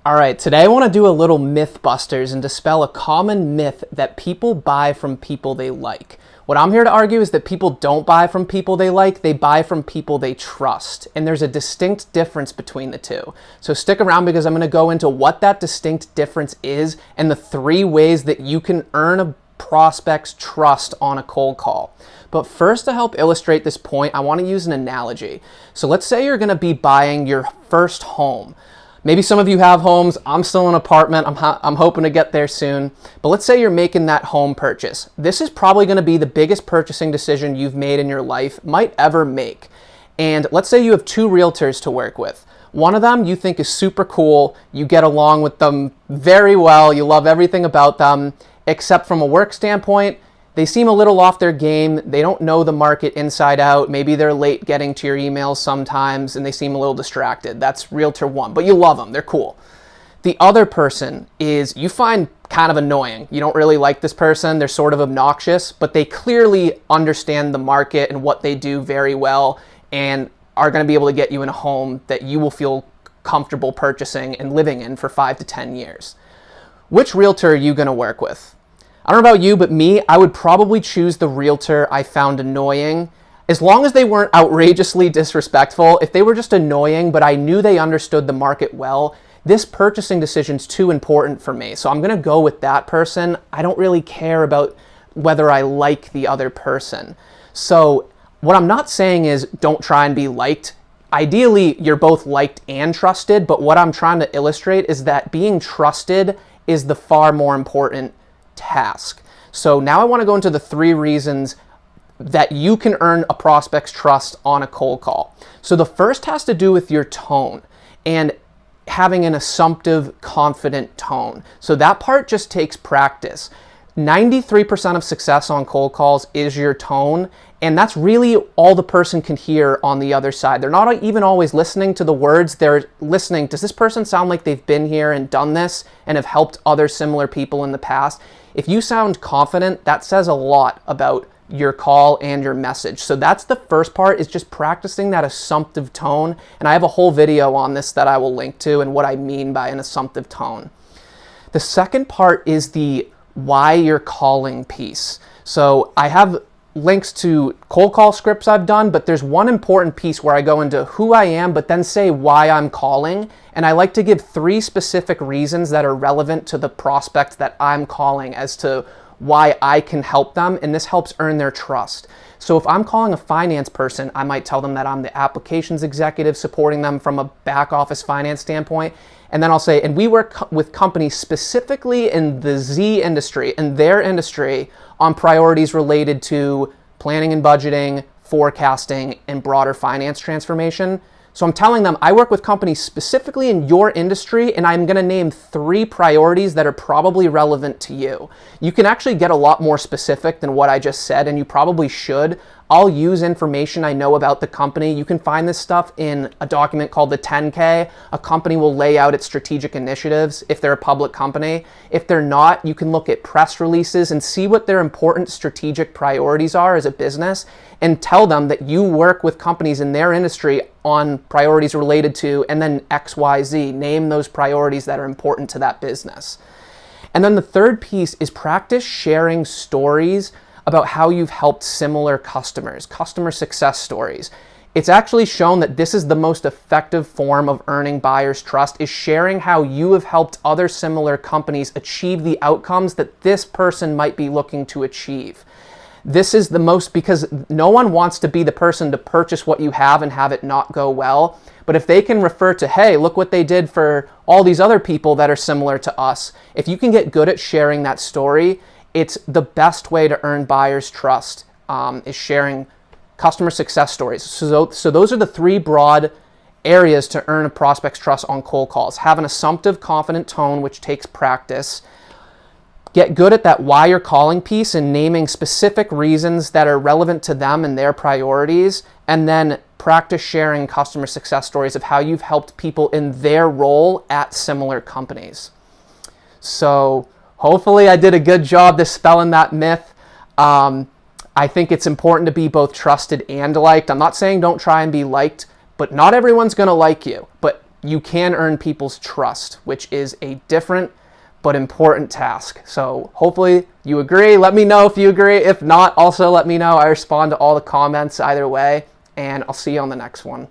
All right, today I want to do a little MythBusters and dispel a common myth that people buy from people they like. What I'm here to argue is that people don't buy from people they like, they buy from people they trust. And there's a distinct difference between the two. So stick around because I'm going to go into what that distinct difference is and the 3 ways that you can earn a prospect's trust on a cold call. But first, to help illustrate this point, I want to use an analogy. So let's say you're going to be buying your first home. Maybe some of you have homes. I'm still in an apartment. I'm hoping to get there soon. But let's say you're making that home purchase. This is probably going to be the biggest purchasing decision you've made in your life, might ever make. And let's say you have 2 realtors to work with. One of them you think is super cool. You get along with them very well. You love everything about them, except from a work standpoint, they seem a little off their game. They don't know the market inside out. Maybe they're late getting to your emails sometimes and they seem a little distracted. That's realtor 1, but you love them. They're cool. The other person is you find kind of annoying. You don't really like this person. They're sort of obnoxious, but they clearly understand the market and what they do very well and are going to be able to get you in a home that you will feel comfortable purchasing and living in for 5 to 10 years. Which realtor are you going to work with? I don't know about you, but me, I would probably choose the realtor I found annoying. As long as they weren't outrageously disrespectful, if they were just annoying, but I knew they understood the market well, this purchasing decision's too important for me. So I'm gonna go with that person. I don't really care about whether I like the other person. So what I'm not saying is don't try and be liked. Ideally, you're both liked and trusted, but what I'm trying to illustrate is that being trusted is the far more important task. So now I want to go into the 3 reasons that you can earn a prospect's trust on a cold call. So the first has to do with your tone and having an assumptive, confident tone. So that part just takes practice. 93% of success on cold calls is your tone, and that's really all the person can hear on the other side. They're not even always listening to the words. They're listening, does this person sound like they've been here and done this and have helped other similar people in the past? If you sound confident, that says a lot about your call and your message. So that's the first part, is just practicing that assumptive tone. And I have a whole video on this that I will link to and what I mean by an assumptive tone. The second part is the why you're calling piece. So I have links to cold call scripts I've done, but there's one important piece where I go into who I am, but then say why I'm calling. And I like to give 3 specific reasons that are relevant to the prospect that I'm calling as to why I can help them, and this helps earn their trust. So if I'm calling a finance person, I might tell them that I'm the applications executive supporting them from a back office finance standpoint. And then I'll say, and we work with companies specifically in the Z industry, in their industry, on priorities related to planning and budgeting, forecasting, and broader finance transformation. So I'm telling them I work with companies specifically in your industry, and I'm going to name 3 priorities that are probably relevant to you. You can actually get a lot more specific than what I just said, and you probably should. I'll use information I know about the company. You can find this stuff in a document called the 10K. A company will lay out its strategic initiatives if they're a public company. If they're not, you can look at press releases and see what their important strategic priorities are as a business and tell them that you work with companies in their industry on priorities related to, and then XYZ. Name those priorities that are important to that business. And then the third piece is practice sharing stories about how you've helped similar customers, customer success stories. It's actually shown that this is the most effective form of earning buyers' trust, is sharing how you have helped other similar companies achieve the outcomes that this person might be looking to achieve. This is the most, because no one wants to be the person to purchase what you have and have it not go well. But if they can refer to, hey, look what they did for all these other people that are similar to us, if you can get good at sharing that story, it's the best way to earn buyers' trust, is sharing customer success stories. So those are the 3 broad areas to earn a prospect's trust on cold calls. Have an assumptive, confident tone, which takes practice. Get good at that why you're calling piece and naming specific reasons that are relevant to them and their priorities. And then practice sharing customer success stories of how you've helped people in their role at similar companies. So hopefully I did a good job dispelling that myth. I think it's important to be both trusted and liked. I'm not saying don't try and be liked, but not everyone's going to like you. But you can earn people's trust, which is a different but important task. So hopefully you agree. Let me know if you agree. If not, also let me know. I respond to all the comments either way, and I'll see you on the next one.